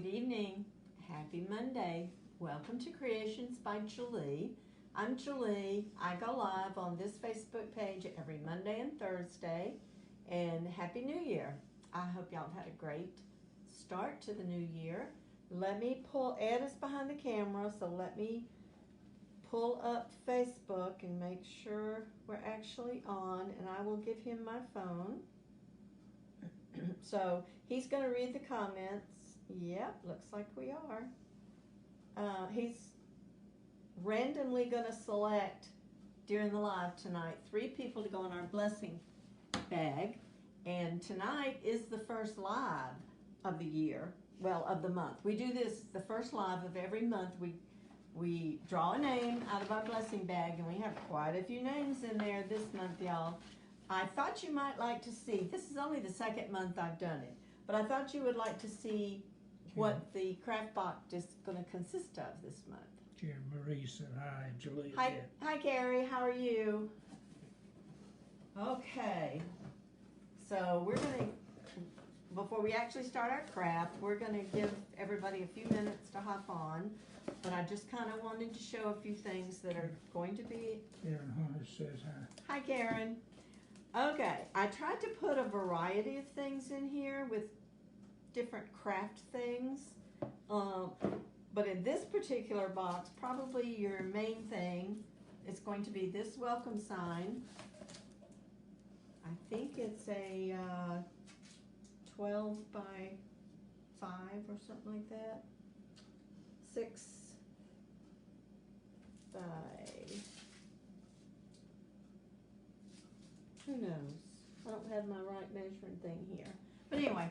Good evening. Happy Monday. Welcome to Creations by Julie. I'm Julie. I go live on this Facebook page every Monday and Thursday. And Happy New Year. I hope y'all have had a great start to the new year. Let me Ed is behind the camera, so let me pull up Facebook and make sure we're actually on, and I will give him my phone. So he's going to read the comments. Yep, looks like we are. He's randomly going to select during the live tonight 3 people to go in our blessing bag. And tonight is the first live of the year, well, of the month. We do this the first live of every month. We draw a name out of our blessing bag, and we have quite a few names in there this month, y'all. I thought you might like to see, this is only the second month I've done it, but I thought you would like to see what the craft box is going to consist of this month. Jim Marie said hi, Julie. Hi, Gary. How are you? Okay. So we're going to, before we actually start our craft, we're going to give everybody a few minutes to hop on. But I just kind of wanted to show a few things that are going to be. Karen Hunter says hi. Hi, Karen. Okay, I tried to put a variety of things in here with different craft things. But in this particular box, probably your main thing is going to be this welcome sign. I think it's a 12 by 5 or something like that. 6 by, who knows? I don't have my right measuring thing here. But anyway.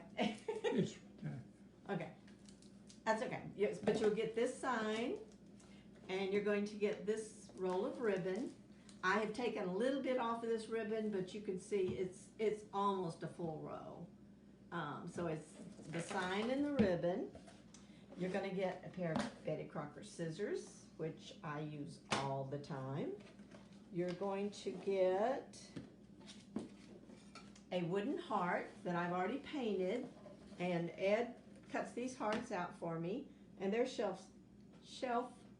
Okay. That's okay. Yes, but you'll get this sign, and you're going to get this roll of ribbon. I have taken a little bit off of this ribbon, but you can see it's almost a full row. So it's the sign and the ribbon. You're going to get a pair of Betty Crocker scissors, which I use all the time. You're going to get a wooden heart that I've already painted, and Ed cuts these hearts out for me, and they're shelf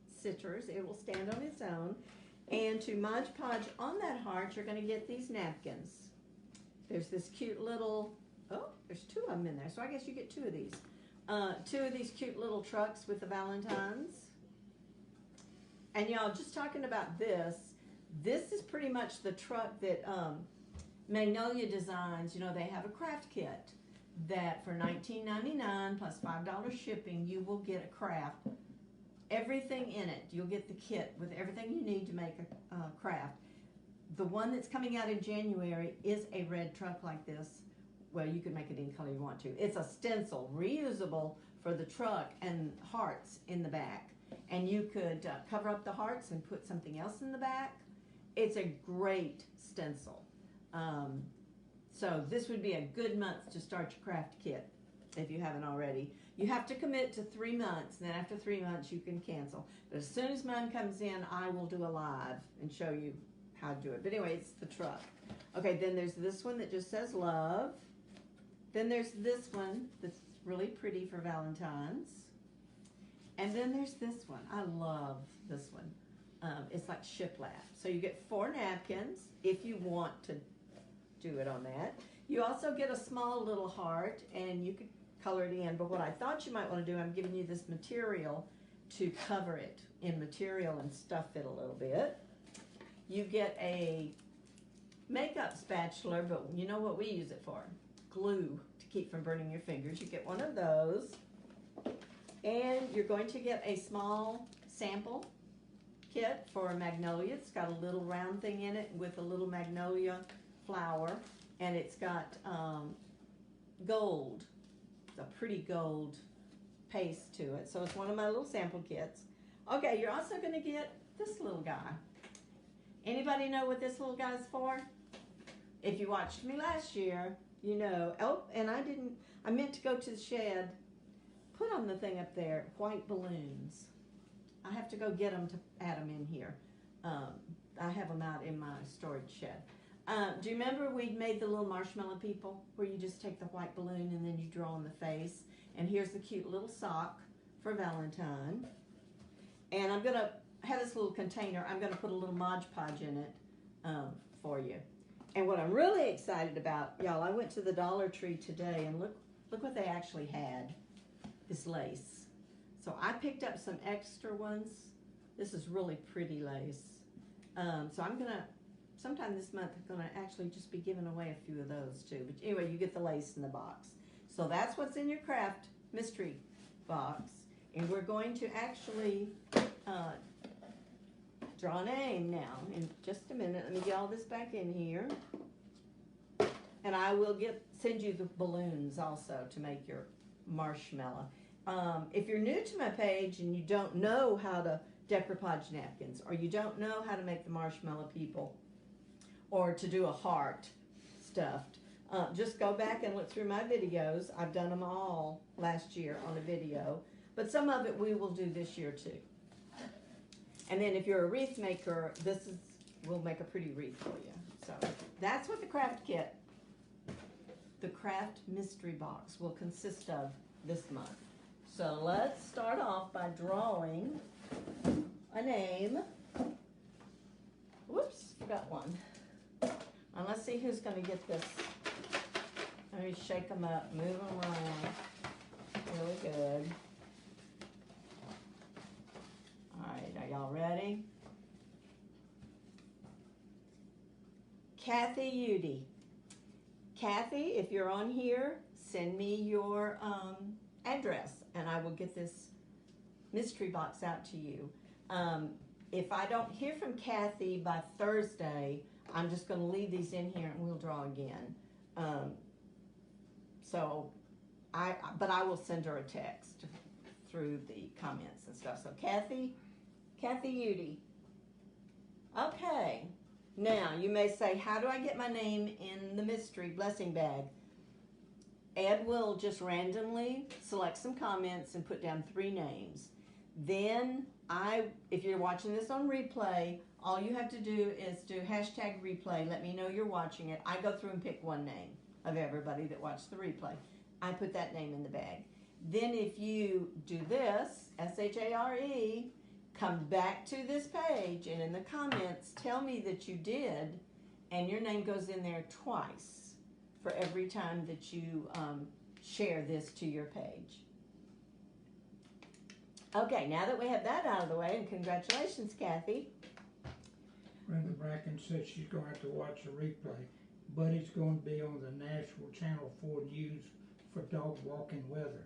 sitters. It will stand on its own. And to Mod Podge on that heart, you're going to get these napkins. There's this cute little, oh, there's 2 of them in there, so I guess you get 2 of these. 2 of these cute little trucks with the Valentines. And y'all, just talking about this is pretty much the truck that Magnolia designs. You know, they have a craft kit that for $19.99 plus $5 shipping, you will get a craft. Everything in it. You'll get the kit with everything you need to make a craft. The one that's coming out in January is a red truck like this. Well, you can make it any color you want to. It's a stencil, reusable for the truck, and hearts in the back. And you could cover up the hearts and put something else in the back. It's a great stencil. So this would be a good month to start your craft kit if you haven't already. You have to commit to 3 months, and then after 3 months you can cancel. But as soon as mine comes in, I will do a live and show you how to do it. But anyway, it's the truck. Okay, then there's this one that just says love. Then there's this one that's really pretty for Valentine's. And then there's this one. I love this one. It's like shiplap. So you get 4 napkins if you want to do it on that. You also get a small little heart, and you could color it in. But what I thought you might want to do, I'm giving you this material to cover it in material and stuff it a little bit. You get a makeup spatula, but you know what we use it for? Glue to keep from burning your fingers. You get one of those. And you're going to get a small sample kit for Magnolia. It's got a little round thing in it with a little Magnolia flower, and it's got gold, a pretty gold paste to it. So it's one of my little sample kits. Okay, you're also going to get this little guy. Anybody know what this little guy's for? If you watched me last year, you know. Oh, and I meant to go to the shed. Put on the thing up there, white balloons. I have to go get them to add them in here. I have them out in my storage shed. Do you remember we made the little marshmallow people where you just take the white balloon and then you draw on the face And here's the cute little sock for Valentine. And I'm going to have this little container. I'm going to put a little Mod Podge in it for you. And what I'm really excited about, y'all, I went to the Dollar Tree today, and look what they actually had, this lace. So I picked up some extra ones. This is really pretty lace. So I'm going to, sometime this month, I'm going to actually just be giving away a few of those too. But anyway, you get the lace in the box. So that's what's in your craft mystery box. And we're going to actually draw a name now in just a minute. Let me get all this back in here. And I will send you the balloons also to make your marshmallow. If you're new to my page and you don't know how to decoupage napkins, or you don't know how to make the marshmallow people, or to do a heart stuffed, just go back and look through my videos. I've done them all last year on a video, but some of it we will do this year too. And then if you're a wreath maker, we'll make a pretty wreath for you. So that's what the craft kit, the craft mystery box, will consist of this month. So let's start off by drawing a name. Whoops, forgot one. And let's see who's going to get this. Let me shake them up, move them around. Really good. All right, are y'all ready? Kathy Udy. Kathy, if you're on here, send me your address, and I will get this mystery box out to you. If I don't hear from Kathy by Thursday, I'm just going to leave these in here and we'll draw again. But I will send her a text through the comments and stuff. So Kathy Udy. Okay. Now, you may say, how do I get my name in the mystery blessing bag? Ed will just randomly select some comments and put down 3 names. Then if you're watching this on replay, all you have to do is do #replay. Let me know you're watching it. I go through and pick one name of everybody that watched the replay. I put that name in the bag. Then if you do this, SHARE, come back to this page and in the comments tell me that you did, and your name goes in there twice for every time that you share this to your page. Okay, now that we have that out of the way, and congratulations, Kathy. Brenda Bracken said she's going to have to watch a replay. Buddy's going to be on the Nashville Channel 4 News for dog walking weather.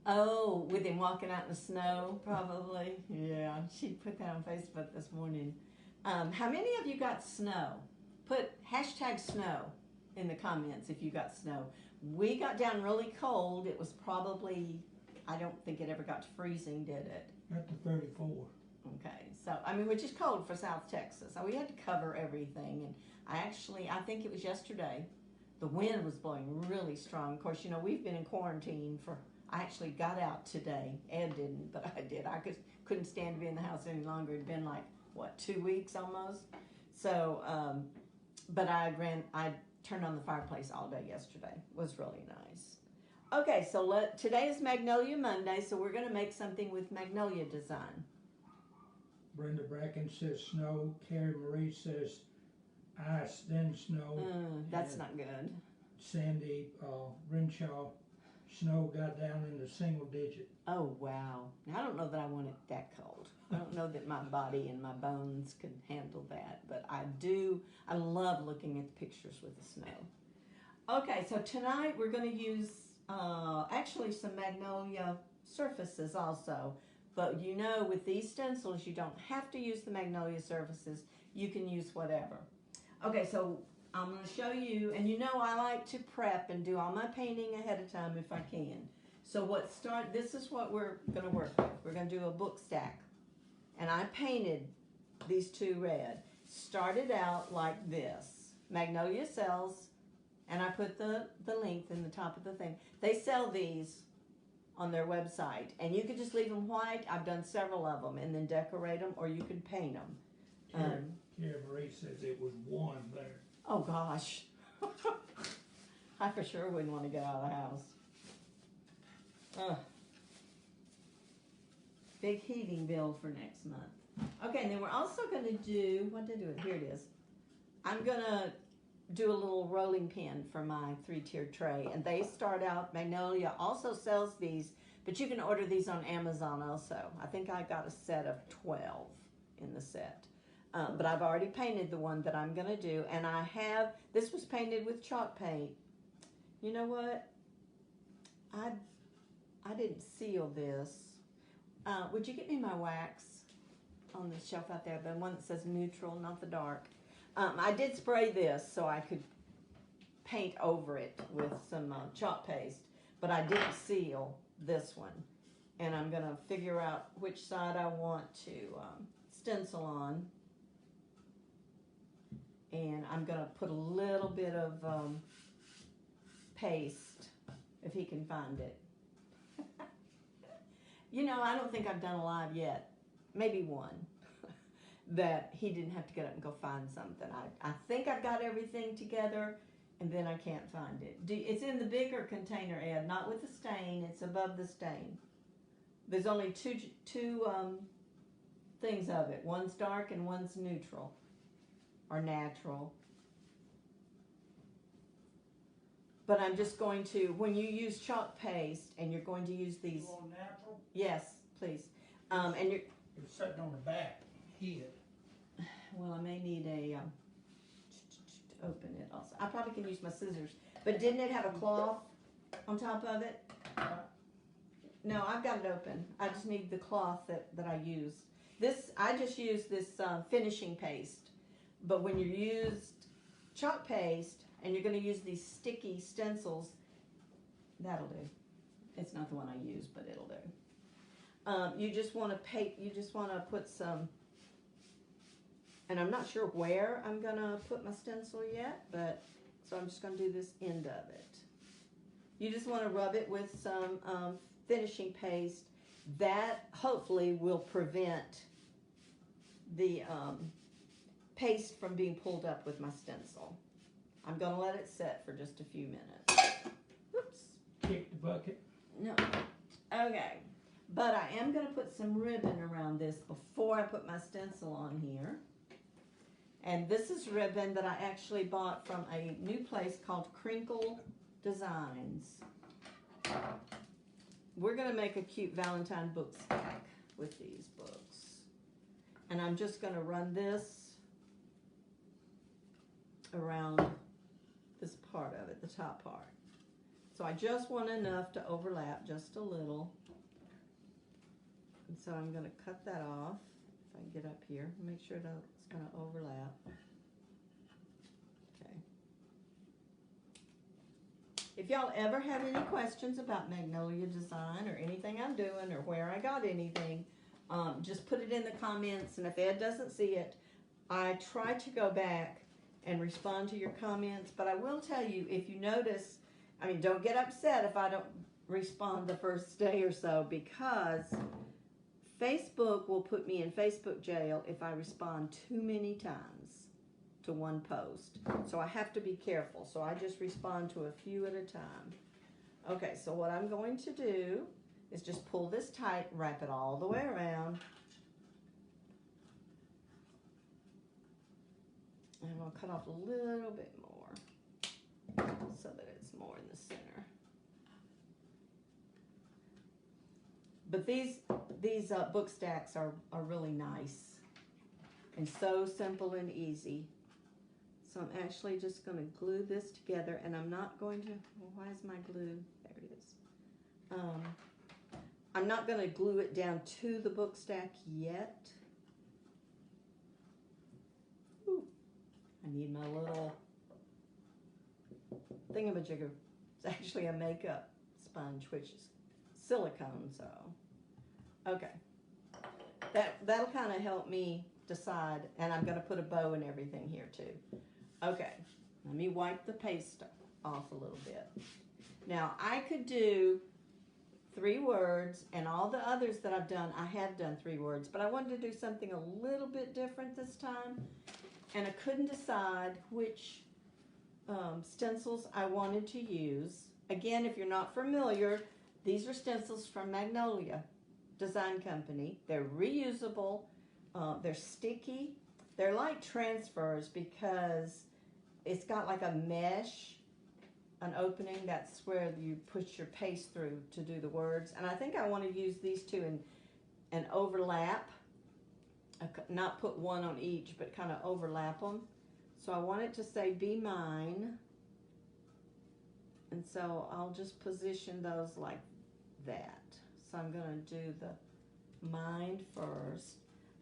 Oh, with him walking out in the snow, probably. Yeah, she put that on Facebook this morning. How many of you got snow? Put #snow in the comments if you got snow. We got down really cold. It was probably, I don't think it ever got to freezing, did it? Up to 34. Okay, so, which is cold for South Texas. So we had to cover everything. And I think it was yesterday, the wind was blowing really strong. Of course, we've been in quarantine I actually got out today. Ed didn't, but I did. I couldn't stand to be in the house any longer. It'd been 2 weeks almost. So, but I turned on the fireplace all day yesterday. It was really nice. Okay, so today is Magnolia Monday, so we're going to make something with Magnolia design. Brenda Bracken says snow. Carrie Marie says ice, then snow. That's not good. Sandy Renshaw, snow got down in the single digit. Oh, wow. Now, I don't know that I want it that cold. I don't know that my body and my bones can handle that, but I love looking at the pictures with the snow. Okay, so tonight we're going to use actually some Magnolia surfaces also. But with these stencils, you don't have to use the Magnolia surfaces. You can use whatever. Okay, so I'm going to show you, and I like to prep and do all my painting ahead of time if I can. So this is what we're going to work with. We're going to do a book stack. And I painted these 2 red. Started out like this. Magnolia sells, and I put the link in the top of the thing. They sell these on their website, and you could just leave them white. I've done several of them, and then decorate them, or you could paint them. Carrie Marie says it was 1 there. Oh gosh, I for sure wouldn't want to get out of the house. Ugh. Big heating bill for next month. Okay, and then we're also going to do, what did I do? Here it is. I'm going to do a little rolling pin for my 3-tiered tray. And they start out, Magnolia also sells these, but you can order these on Amazon also. I think I got a set of 12 in the set. But I've already painted the one that I'm going to do. And I have, this was painted with chalk paint. You know what? I didn't seal this. Would you get me my wax on the shelf out there? The one that says neutral, not the dark. I did spray this so I could paint over it with some chalk paste, but I didn't seal this one. And I'm going to figure out which side I want to stencil on. And I'm going to put a little bit of paste, if he can find it. You know, I don't think I've done a live yet. Maybe one. That he didn't have to get up and go find something. I think I've got everything together, and then I can't find it. It's in the bigger container, Ed, not with the stain. It's above the stain. There's only two things of it. One's dark and one's neutral, or natural. But I'm just going to, when you use chalk paste, and you're going to use these. You want natural? Yes, please. And you're. It's sitting on the back here. Well, I may need a open it also. I probably can use my scissors. But didn't it have a cloth on top of it? No, I've got it open. I just need the cloth that I used. This, I just used this finishing paste. But when you used chalk paste and you're going to use these sticky stencils, that'll do. It's not the one I use, but it'll do. You just want to put some. And I'm not sure where I'm going to put my stencil yet, but so I'm just going to do this end of it. You just want to rub it with some finishing paste. That hopefully will prevent the paste from being pulled up with my stencil. I'm going to let it set for just a few minutes. Oops. Kick the bucket. No. Okay. But I am going to put some ribbon around this before I put my stencil on here. And this is ribbon that I actually bought from a new place called Crinkle Designs. We're going to make a cute Valentine book stack with these books. And I'm just going to run this around this part of it, the top part. So I just want enough to overlap just a little. And so I'm going to cut that off. If I can get up here, make sure that it's going to overlap. Okay. If y'all ever have any questions about Magnolia design or anything I'm doing or where I got anything, just put it in the comments. And if Ed doesn't see it, I try to go back and respond to your comments. But I will tell you, if you notice, I mean, don't get upset if I don't respond the first day or so, because Facebook will put me in Facebook jail if I respond too many times to one post. So I have to be careful. So I just respond to a few at a time. Okay, so what I'm going to do is just pull this tight, wrap it all the way around. And I'm going to cut off a little bit more so that it's more in the center. But these book stacks are really nice and so simple and easy. So I'm actually just going to glue this together, and I'm not going to, well, why is my glue, there it is. I'm not going to glue it down to the book stack yet. Ooh, I need my little thingamajigger. It's actually a makeup sponge, which is silicone, so. Okay, that'll kind of help me decide, and I'm going to put a bow and everything here too. Okay, let me wipe the paste off a little bit. Now, I could do 3 words, and all the others that I've done, I have done 3 words, but I wanted to do something a little bit different this time, and I couldn't decide which stencils I wanted to use. Again, if you're not familiar, These are stencils from Magnolia Design Company. They're reusable. They're sticky. They're like transfers because it's got like a mesh, an opening. That's where you push your paste through to do the words. And I think I want to use these two and overlap. Not put one on each, but kind of overlap them. So I want it to say "Be Mine." And so I'll just position those like that. So I'm going to do the mind first.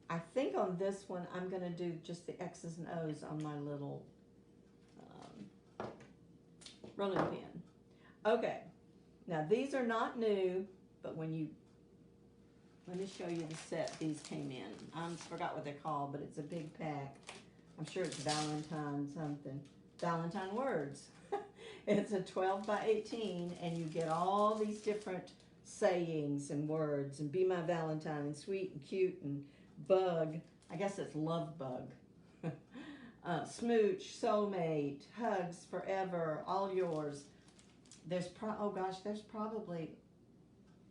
I think on this one I'm going to do just the X's and O's on my little rolling pin. Okay, now these are not new, but let me show you the set these came in. I forgot what they're called, but it's a big pack. I'm sure it's Valentine something. Valentine words. It's a 12 by 18, and you get all these different sayings and words, and "Be My Valentine," and "Sweet and Cute," and "Bug." I guess it's "Love Bug." "Smooch," "Soulmate," "Hugs," "Forever," "All Yours." There's probably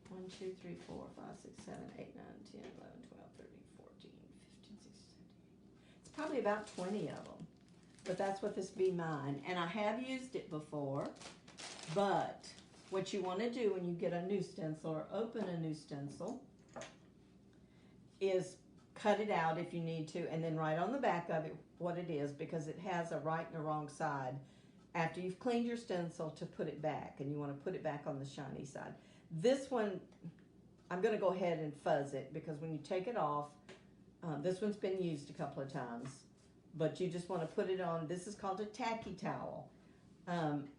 1, 2, 3, 4, 5, 6, 7, 8, 9, 10, 11, 12, 13, 14, 15, 16, 17. It's probably about 20 of them. But that's what this "Be Mine." And I have used it before, but what you want to do when you get a new stencil or open a new stencil is cut it out if you need to, and then write on the back of it what it is, because it has a right and a wrong side after you've cleaned your stencil to put it back, and you want to put it back on the shiny side. This one, I'm going to go ahead and fuzz it, because when you take it off, this one's been used a couple of times, but you just want to put it on. This is called a tacky towel.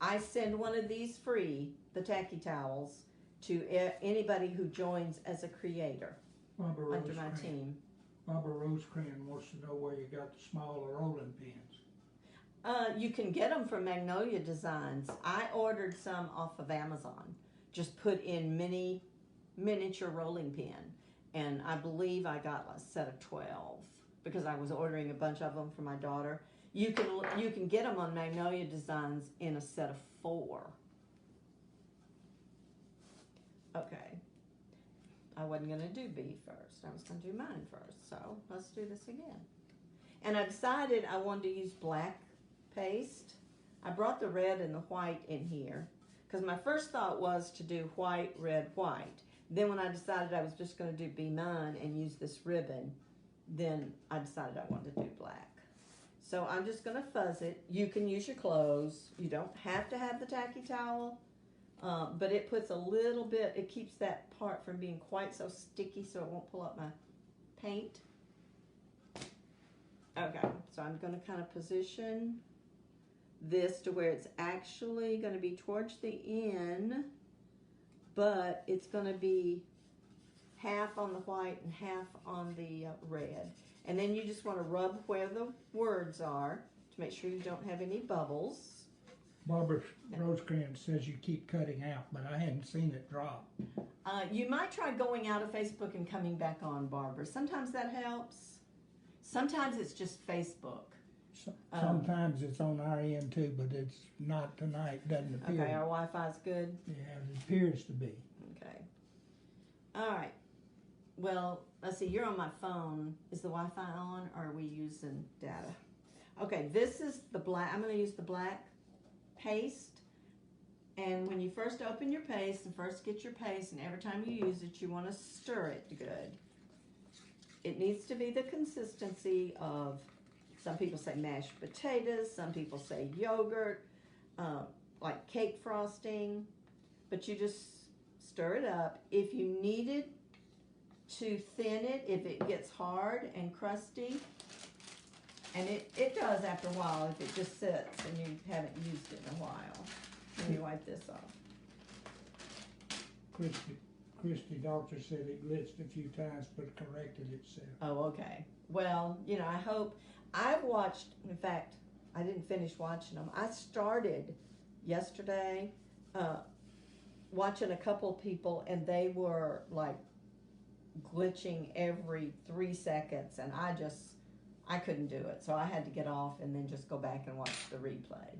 I send one of these free, the tacky towels, to anybody who joins as a creator under my team. Barbara Rosecrans wants to know where you got the smaller rolling pins. You can get them from Magnolia Designs. I ordered some off of Amazon. Just put in miniature rolling pin, and I believe I got a set of 12 because I was ordering a bunch of them for my daughter. You can get them on Magnolia Designs in a set of 4. Okay. I wasn't going to do B first. I was going to do mine first. So let's do this again. And I decided I wanted to use black paste. I brought the red and the white in here because my first thought was to do white, red, white. Then when I decided I was just going to do "Be Mine" and use this ribbon, then I decided I wanted to do black. So I'm just going to fuzz it. You can use your clothes. You don't have to have the tacky towel, but it puts a little bit, it keeps that part from being quite so sticky so it won't pull up my paint. Okay, so I'm going to kind of position this to where it's actually going to be towards the end, but it's going to be half on the white and half on the red. And then you just want to rub where the words are to make sure you don't have any bubbles. Barbara Rosecrans says you keep cutting out, but I hadn't seen it drop. You might try going out of Facebook and coming back on, Barbara. Sometimes that helps. Sometimes it's just Facebook. Sometimes it's on our end too, but it's not tonight, doesn't appear. Okay, our Wi-Fi's good? Yeah, it appears to be. Okay. All right. Well, let's see, you're on my phone. Is the Wi-Fi on, or are we using data? Okay, this is the black. I'm going to use the black paste. And when you first open your paste and first get your paste, and every time you use it, you want to stir it good. It needs to be the consistency of, some people say mashed potatoes, some people say yogurt, like cake frosting, but you just stir it up. If you needed to thin it, if it gets hard and crusty, and it does after a while if it just sits and you haven't used it in a while. Let me wipe this off. Christy Doctor said it glitched a few times but corrected itself. Oh, okay. Well, you know, I hope. I've watched, in fact, I didn't finish watching them. I started yesterday watching a couple of people, and they were like glitching every 3 seconds, and I couldn't do it. So I had to get off and then just go back and watch the replay.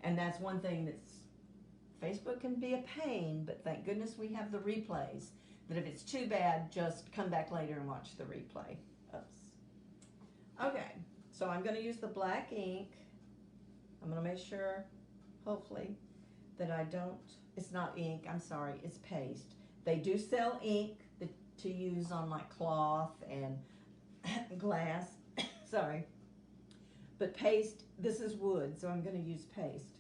And that's one thing that's Facebook can be a pain, but thank goodness we have the replays. That if it's too bad, just come back later and watch the replay. Oops. Okay, so I'm going to use the black ink. I'm going to make sure, hopefully, that I don't, it's not ink, I'm sorry, it's paste. They do sell ink to use on like cloth and glass, sorry. But paste, this is wood, so I'm going to use paste.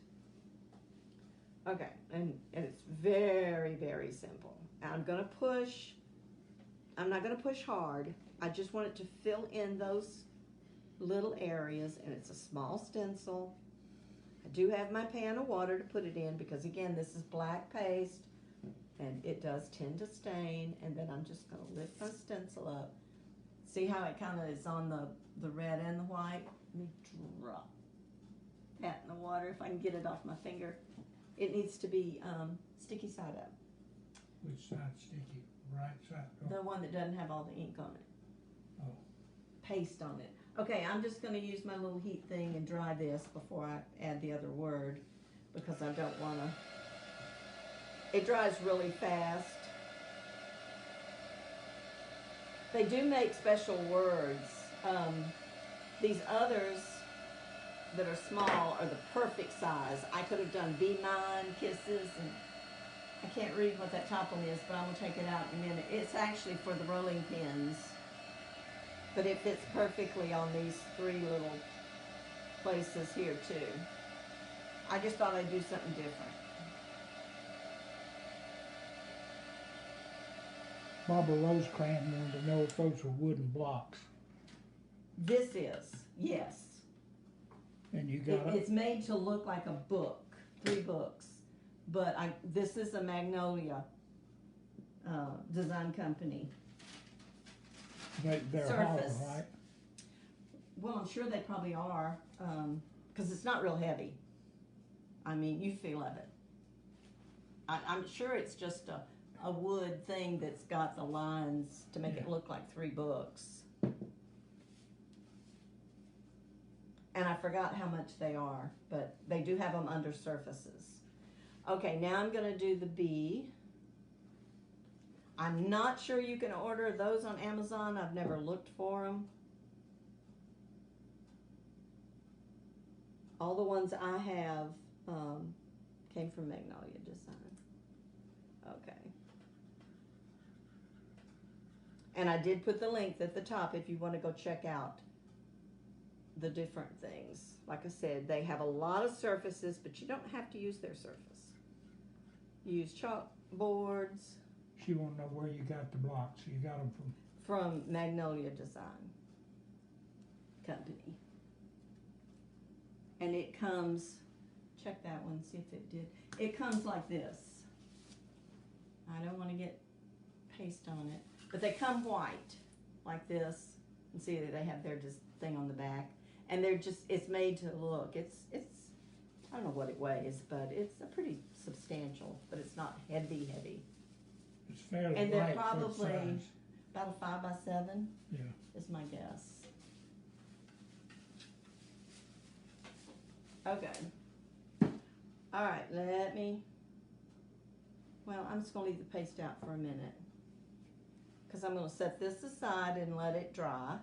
Okay, and it's very, very simple. I'm going to push, I'm not going to push hard. I just want it to fill in those little areas, and it's a small stencil. I do have my pan of water to put it in because, again, this is black paste, and it does tend to stain. And then I'm just going to lift my stencil up. See how it kind of is on the red and the white? Let me drop that in the water if I can get it off my finger. It needs to be sticky side up. Which side sticky? Right side? The one that doesn't have all the ink on it. Oh. Paste on it. Okay, I'm just going to use my little heat thing and dry this before I add the other word because I don't want to. It dries really fast. They do make special words. These others that are small are the perfect size. I could have done Be Mine, Kisses, and I can't read what that top one is, but I'm going to take it out in a minute. It's actually for the rolling pins, but it fits perfectly on these three little places here too. I just thought I'd do something different. Barbara Rosecrans wanted to know if those were wooden blocks. This is, yes. And you got It's made to look like a book, 3 books. But this is a Magnolia design company. They're Surface. hollow, right? Well, I'm sure they probably are, because it's not real heavy. I mean, you feel of it. I'm sure it's just a wood thing that's got the lines to make it look like 3 books. And I forgot how much they are, but they do have them under surfaces. Okay, now I'm going to do the bee. I'm not sure you can order those on Amazon. I've never looked for them. All the ones I have came from Magnolia Design. Okay. And I did put the link at the top if you want to go check out the different things. Like I said, they have a lot of surfaces, but you don't have to use their surface. You use chalkboards. She won't know where you got the blocks. You got them from Magnolia Design Company. And it comes, check that one, see if it did. It comes like this. I don't want to get paste on it, but they come white like this. And see that they have their just thing on the back. And they're just, it's made to look, it's I don't know what it weighs, but it's a pretty substantial, but it's not heavy. It's fairly and they're light probably for size. About a 5x7. Yeah. Is my guess. Okay. All right, well, I'm just going to leave the paste out for a minute because I'm going to set this aside and let it dry.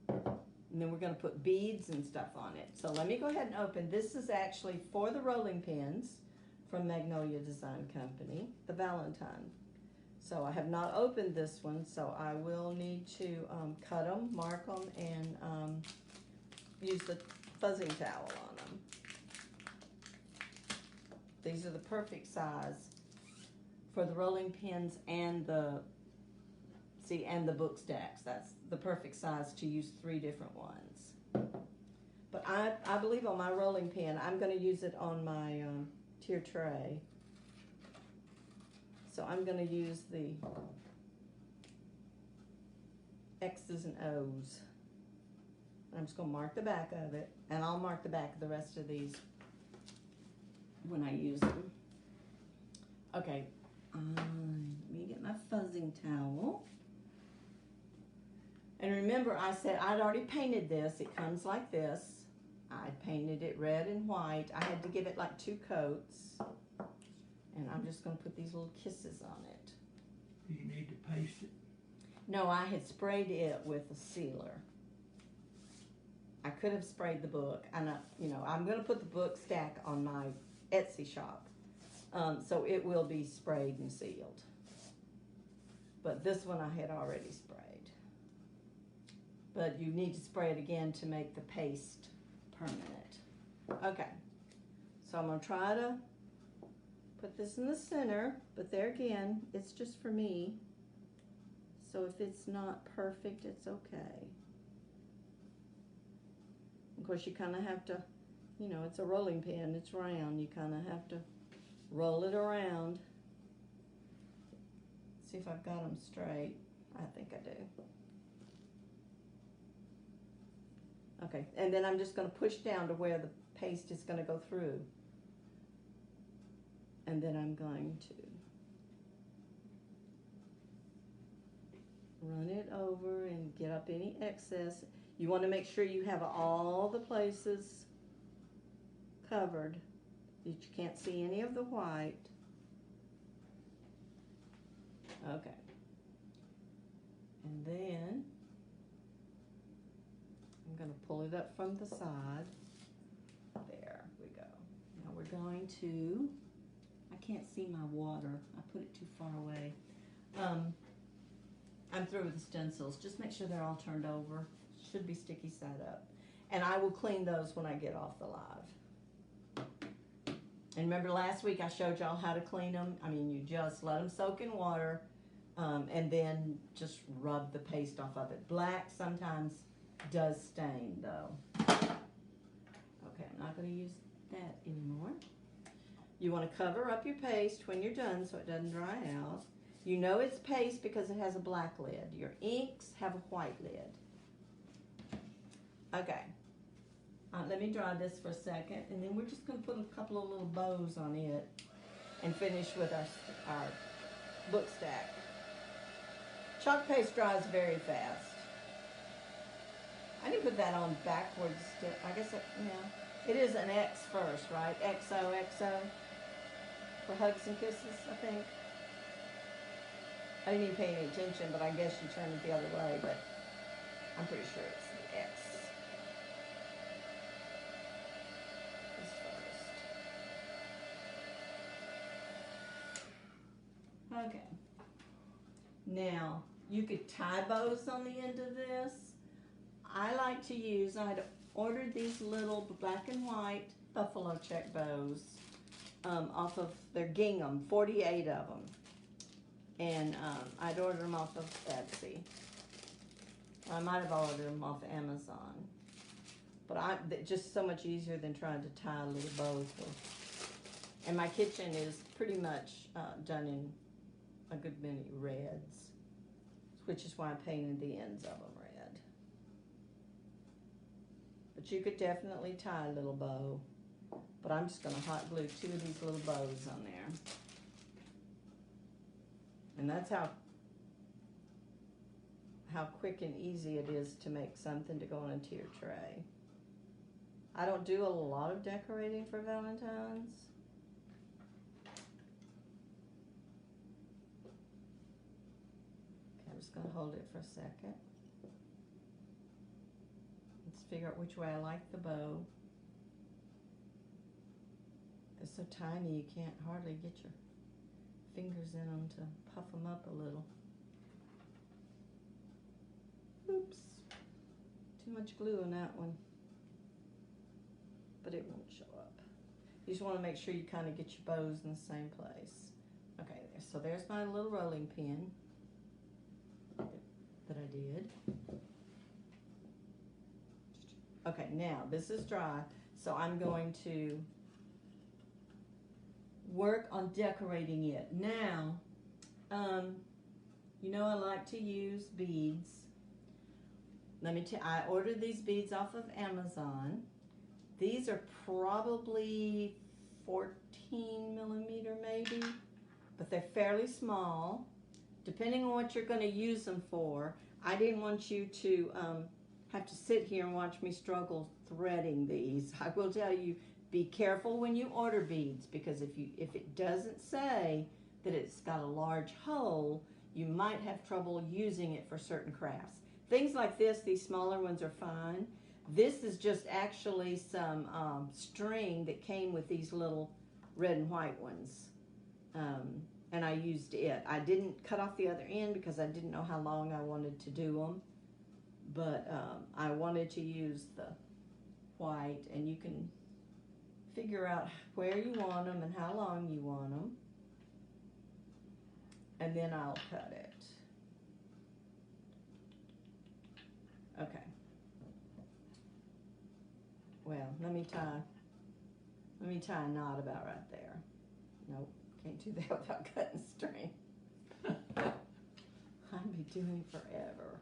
And then we're going to put beads and stuff on it. So let me go ahead and open. This is actually for the rolling pins from Magnolia Design Company, the Valentine. So I have not opened this one, so I will need to cut them, mark them, and use the fuzzing towel on them. These are the perfect size for the rolling pins and the book stacks. That's the perfect size to use 3 different ones. But I believe on my rolling pin, I'm going to use it on my tier tray. So I'm going to use the X's and O's. I'm just going to mark the back of it, and I'll mark the back of the rest of these when I use them. Okay, let me get my fuzzing towel. And remember, I said I'd already painted this. It comes like this. I painted it red and white. I had to give it like 2 coats. And I'm just going to put these little kisses on it. Do you need to paste it? No, I had sprayed it with a sealer. I could have sprayed the book. And I'm going to put the book stack on my Etsy shop. So it will be sprayed and sealed. But this one I had already sprayed. But you need to spray it again to make the paste permanent. Okay. So I'm going to try to put this in the center. But there again, it's just for me. So if it's not perfect, it's okay. Of course, you kind of have to, it's a rolling pin. It's round. You kind of have to roll it around. See if I've got them straight. I think I do. Okay, and then I'm just going to push down to where the paste is going to go through. And then I'm going to run it over and get up any excess. You want to make sure you have all the places covered that you can't see any of the white. Okay. And then I'm going to pull it up from the side. There we go. Now we're going to, I can't see my water. I put it too far away. I'm through with the stencils. Just make sure they're all turned over. Should be sticky side up. And I will clean those when I get off the live. And remember last week I showed y'all how to clean them. I mean, you just let them soak in water and then just rub the paste off of it. Black sometimes does stain though. Okay, I'm not going to use that anymore. You want to cover up your paste when you're done so it doesn't dry out. You know it's paste because it has a black lid. Your inks have a white lid. Okay. Let me dry this for a second, and then we're just going to put a couple of little bows on it and finish with our book stack. Chalk paste dries very fast. I didn't put that on backwards. I guess, it is an X first, right? XOXO for hugs and kisses, I think. I didn't even pay any attention, but I guess you turn it the other way, but I'm pretty sure it's the X. This first. Okay. Now, you could tie bows on the end of this. I like to use, I had ordered these little black and white buffalo check bows off of their gingham, 48 of them. And I'd ordered them off of Etsy. I might have ordered them off Amazon. But just so much easier than trying to tie little bows. And my kitchen is pretty much done in a good many reds, which is why I painted the ends of them red. But you could definitely tie a little bow. But I'm just going to hot glue 2 of these little bows on there. And that's how quick and easy it is to make something to go into your tray. I don't do a lot of decorating for Valentine's. Okay, I'm just going to hold it for a second. Let's figure out which way I like the bow. It's so tiny you can't hardly get your fingers in them to puff them up a little. Oops. Too much glue on that one. But it won't show up. You just want to make sure you kind of get your bows in the same place. Okay, so there's my little rolling pin that I did. Okay, now this is dry, so I'm going to work on decorating it. Now, you know I like to use beads. I ordered these beads off of Amazon. These are probably 14 millimeter maybe, but they're fairly small. Depending on what you're going to use them for, I didn't want you to have to sit here and watch me struggle threading these. I will tell you, Be careful when you order beads, because if it doesn't say that it's got a large hole, you might have trouble using it for certain crafts. Things like this, these smaller ones are fine. This is just actually some string that came with these little red and white ones. And I used it. I didn't cut off the other end because I didn't know how long I wanted to do them. But I wanted to use the white, and you can figure out where you want them and how long you want them. And then I'll cut it. Okay. Well, let me tie a knot about right there. Nope, can't do that without cutting string. I'd be doing forever.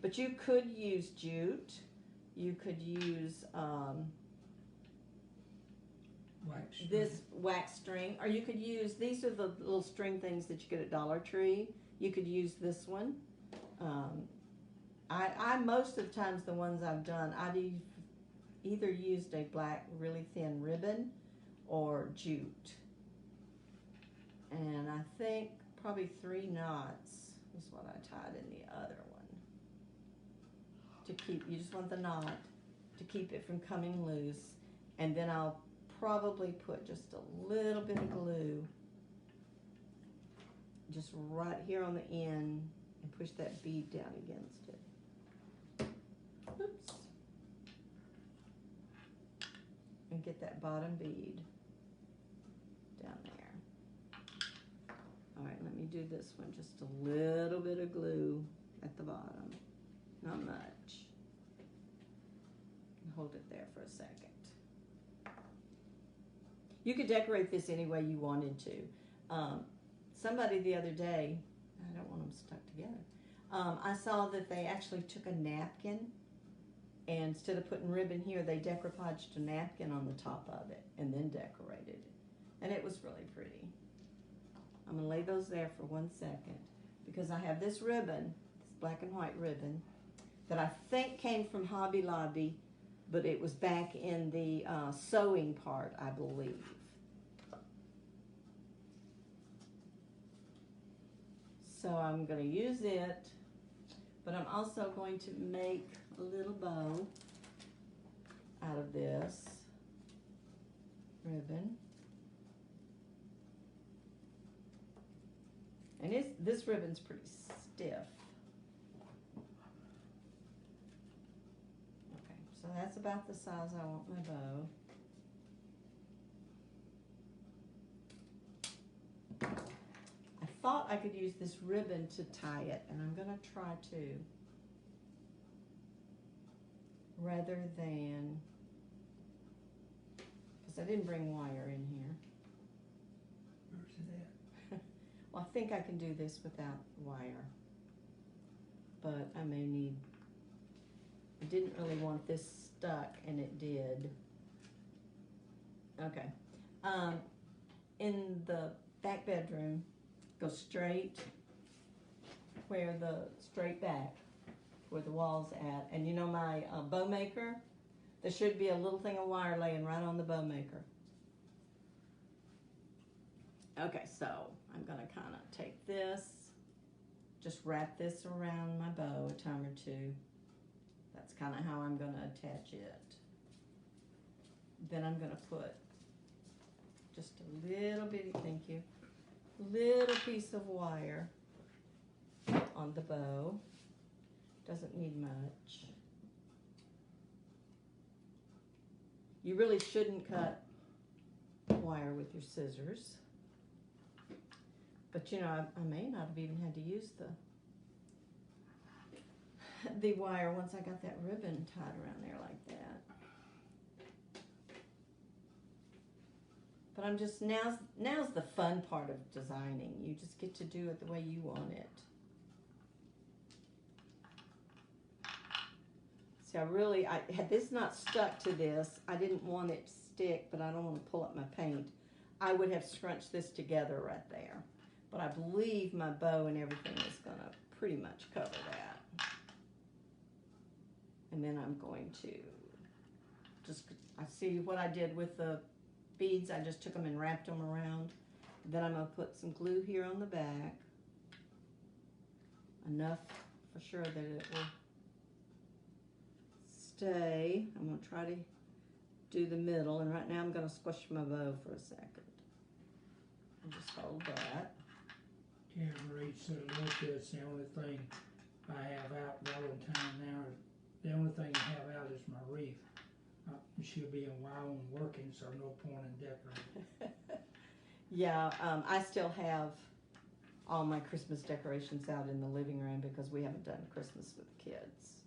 But you could use jute. You could use this wax string, or you could use, these are the little string things that you get at Dollar Tree. You could use this one. I most of the times, the ones I've done, I've either used a black really thin ribbon or jute. And I think probably 3 knots is what I tied in the other one. To keep, you just want the knot to keep it from coming loose. And then I'll probably put just a little bit of glue just right here on the end and push that bead down against it. Oops. And get that bottom bead down there. All right, let me do this one. Just a little bit of glue at the bottom. Not much. Hold it there for a second. You could decorate this any way you wanted to. Somebody the other day, I don't want them stuck together, I saw that they actually took a napkin, and instead of putting ribbon here, they decoupaged a napkin on the top of it and then decorated it. And it was really pretty. I'm going to lay those there for 1 second, because I have this ribbon, this black and white ribbon, that I think came from Hobby Lobby, but it was back in the sewing part, I believe. So I'm going to use it, but I'm also going to make a little bow out of this ribbon. And this ribbon's pretty stiff. Okay, so that's about the size I want my bow. I thought I could use this ribbon to tie it, and I'm going to try to, rather than, because I didn't bring wire in here. Where's it at? Well, I think I can do this without wire, but I may need, I didn't really want this stuck, and it did. Okay. In the back bedroom, go straight where the straight back, where the wall's at. And you know my bow maker? There should be a little thing of wire laying right on the bow maker. Okay, so I'm going to kind of take this, just wrap this around my bow a time or two. That's kind of how I'm going to attach it. Then I'm going to put just a little bitty, thank you, little piece of wire on the bow. Doesn't need much. You really shouldn't cut wire with your scissors. But you know, I may not have even had to use the wire once I got that ribbon tied around there like that. But I'm just, now's the fun part of designing. You just get to do it the way you want it. See, had this not stuck to this, I didn't want it to stick, but I don't want to pull up my paint. I would have scrunched this together right there. But I believe my bow and everything is going to pretty much cover that. And then I'm going to just I see what I did with the beads. I just took them and wrapped them around. Then I'm going to put some glue here on the back. Enough for sure that it will stay. I'm going to try to do the middle, and right now I'm going to squish my bow for a second. And just hold that. Karen Marie said, look, it's the only thing I have out Valentine now. The only thing I have out is my wreath. She'll be in Wyoming working, so no point in decorating. Yeah, I still have all my Christmas decorations out in the living room because we haven't done Christmas with the kids.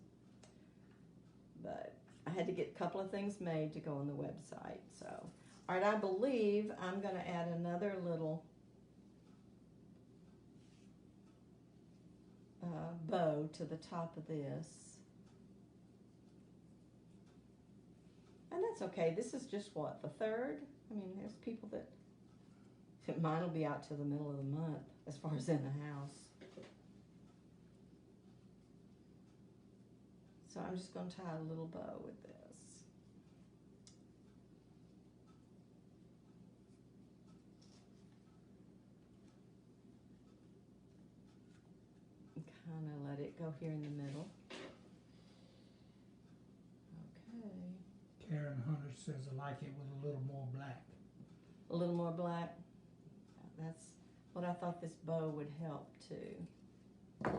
But I had to get a couple of things made to go on the website. So, all right, I believe I'm going to add another little bow to the top of this. And that's okay. This is just what, the 3rd? I mean, there's people that mine will be out till the middle of the month as far as in the house. So I'm just going to tie a little bow with this. And kind of let it go here in the middle. Okay. Karen Hunter says, I like it with a little more black. A little more black. That's what I thought this bow would help too. Put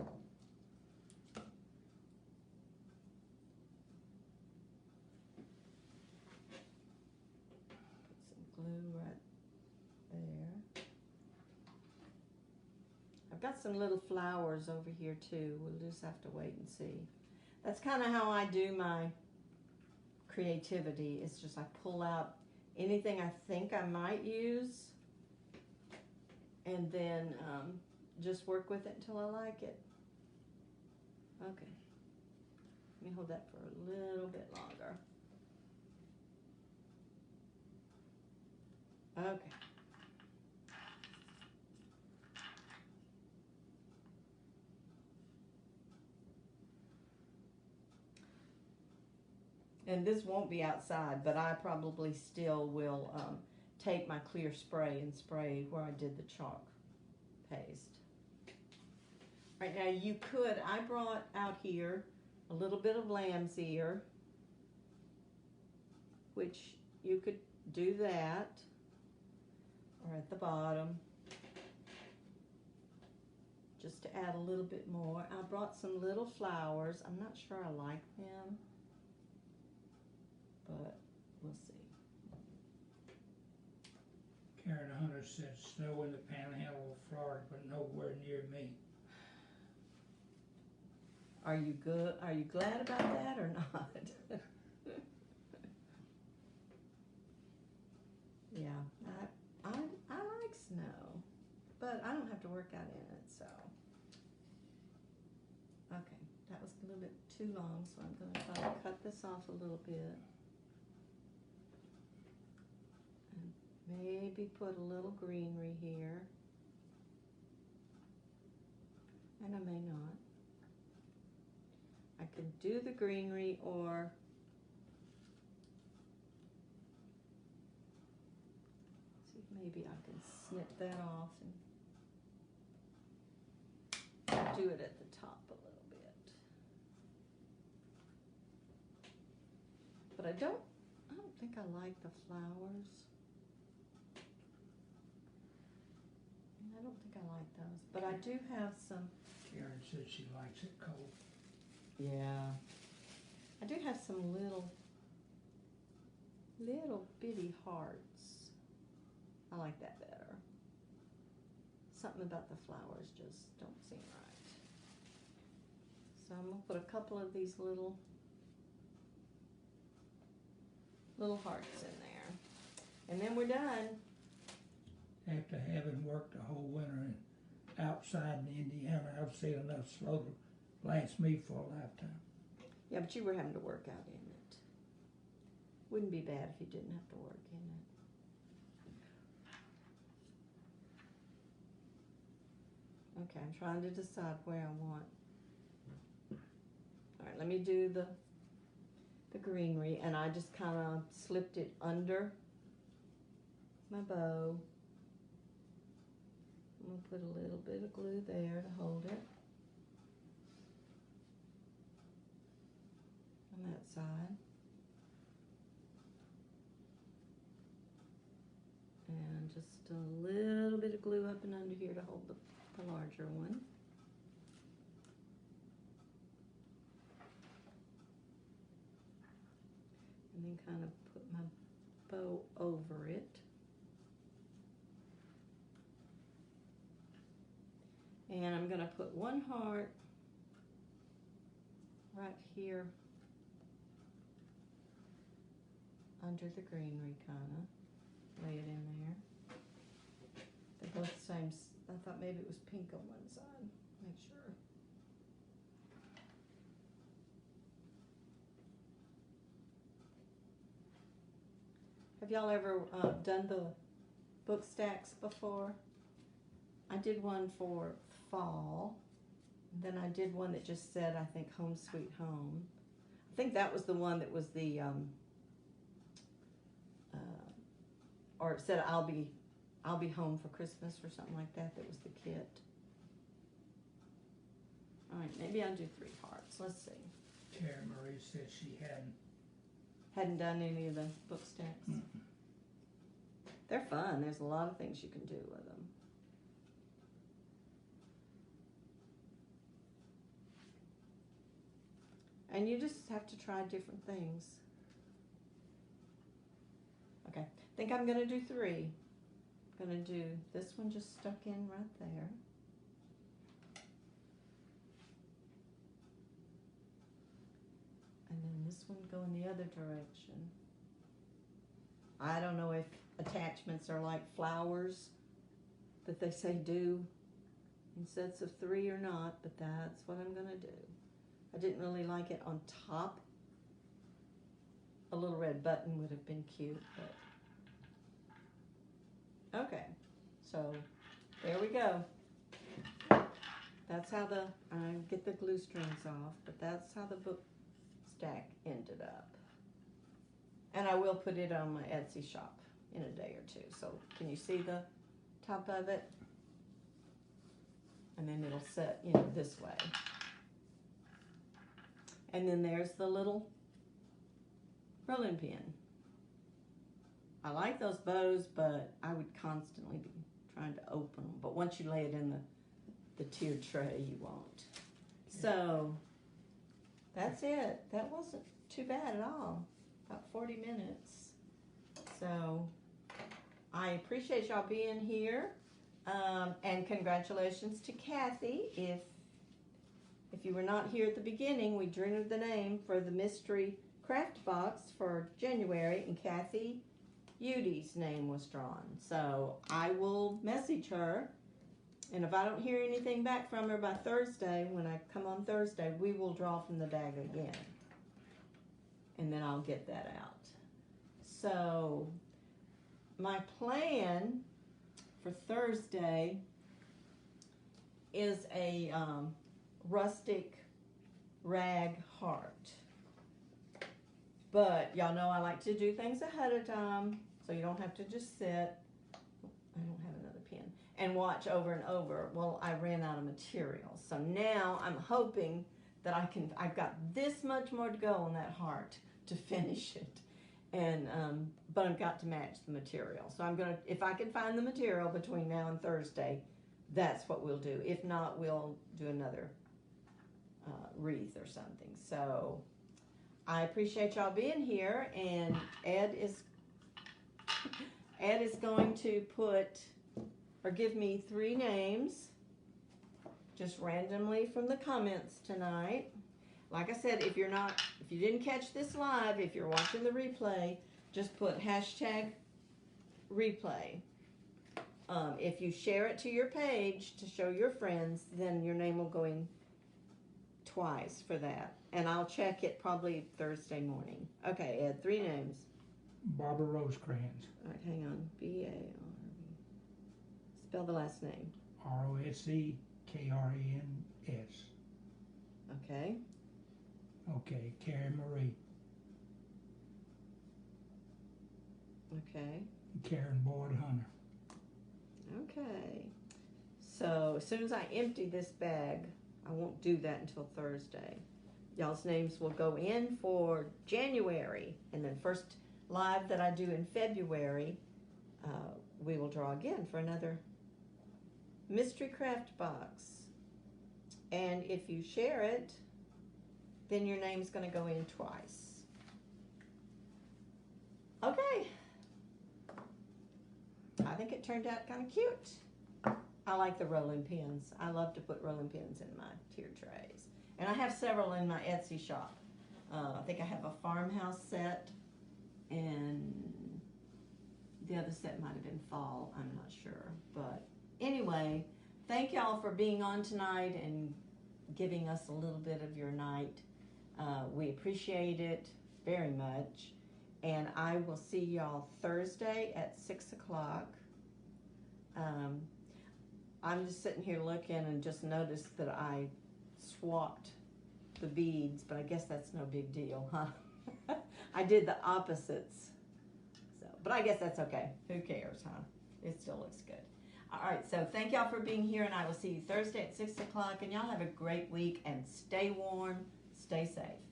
some glue right there. I've got some little flowers over here too. We'll just have to wait and see. That's kind of how I do my creativity. It's just I pull out anything I think I might use, and then just work with it until I like it. Okay. Let me hold that for a little bit longer. Okay. And this won't be outside, but I probably still will take my clear spray and spray where I did the chalk paste. Right now you could, I brought out here a little bit of lamb's ear, which you could do that, or at the bottom, just to add a little bit more. I brought some little flowers. I'm not sure I like them, but we'll see. Karen Hunter said, snow in the panhandle of Florida, but nowhere near me. Are you good? Are you glad about that or not? Yeah, I like snow, but I don't have to work out in it, so. Okay, that was a little bit too long, so I'm going to try to cut this off a little bit. And maybe put a little greenery here. And I may not. I could do the greenery, or see if maybe I can snip that off and do it at the top a little bit. But I don't think I like the flowers. I don't think I like those, but I do have some. Karen said she likes it cold. Yeah, I do have some little bitty hearts. I like that better. Something about the flowers just don't seem right. So I'm gonna put a couple of these little hearts in there, and then we're done. After having worked the whole winter outside in Indiana, I've seen enough snow to last me for a lifetime. Yeah, but you were having to work out in it. Wouldn't be bad if you didn't have to work in it. Okay, I'm trying to decide where I want. All right, let me do the greenery, and I just kind of slipped it under my bow. I'm going to put a little bit of glue there to hold it on that side. And just a little bit of glue up and under here to hold the larger one. And then kind of put my bow over it. And I'm going to put one heart right here under the greenery, kind of. Lay it in there. They're both the same. I thought maybe it was pink on one side. Make sure. Have y'all ever done the book stacks before? I did one for fall. Then I did one that just said, I think, Home Sweet Home. I think that was the one that was the, or it said, I'll be home for Christmas or something like that. That was the kit. All right, maybe I'll do 3 hearts. Let's see. Karen Marie said she Hadn't done any of the book stacks. Mm-mm. They're fun. There's a lot of things you can do with them. And you just have to try different things. Okay, I think I'm going to do 3. I'm going to do this one just stuck in right there. And then this one go in the other direction. I don't know if attachments are like flowers that they say do in sets of 3 or not, but that's what I'm going to do. I didn't really like it on top. A little red button would have been cute, but okay. So there we go. That's how I get the glue strings off, but that's how the book stack ended up. And I will put it on my Etsy shop in a day or 2. So can you see the top of it? And then it'll set, this way. And then there's the little rolling pin. I like those bows, but I would constantly be trying to open them. But once you lay it in the tiered tray, you won't. So that's it. That wasn't too bad at all. About 40 minutes. So I appreciate y'all being here. And congratulations to Kathy. If you were not here at the beginning, we drew the name for the mystery craft box for January, and Kathy Udy's name was drawn. So I will message her, and if I don't hear anything back from her by Thursday, when I come on Thursday, we will draw from the bag again. And then I'll get that out. So my plan for Thursday is a rustic rag heart. But y'all know I like to do things ahead of time, so you don't have to just sit. I don't have another pen. And watch over and over. Well, I ran out of material. So now I'm hoping that I've got this much more to go on that heart to finish it. And but I've got to match the material. So I'm gonna, if I can find the material between now and Thursday, that's what we'll do. If not, we'll do another wreath or something. So I appreciate y'all being here, and Ed is going to put or give me 3 names just randomly from the comments tonight. Like I said, if you didn't catch this live, if you're watching the replay, just put hashtag replay. If you share it to your page to show your friends, then your name will go in twice for that. And I'll check it probably Thursday morning. Okay, Ed, 3 names. Barbara Rosecrans. All right, hang on. B-A-R-B. Spell the last name. Rosecrans. Okay. Okay, Karen Marie. Okay. Karen Boyd Hunter. Okay. So as soon as I empty this bag, I won't do that until Thursday. Y'all's names will go in for January, and then first live that I do in February, we will draw again for another mystery craft box. And if you share it, then your name's going to go in twice. Okay. I think it turned out kind of cute. I like the rolling pins. I love to put rolling pins in my tier trays. And I have several in my Etsy shop. I think I have a farmhouse set, and the other set might have been fall. I'm not sure. But anyway, thank y'all for being on tonight and giving us a little bit of your night. We appreciate it very much. And I will see y'all Thursday at 6 o'clock. I'm just sitting here looking and just noticed that I swapped the beads, but I guess that's no big deal, huh? I did the opposites. So, but I guess that's okay. Who cares, huh? It still looks good. All right, so thank y'all for being here, and I will see you Thursday at 6 o'clock, and y'all have a great week, and stay warm, stay safe.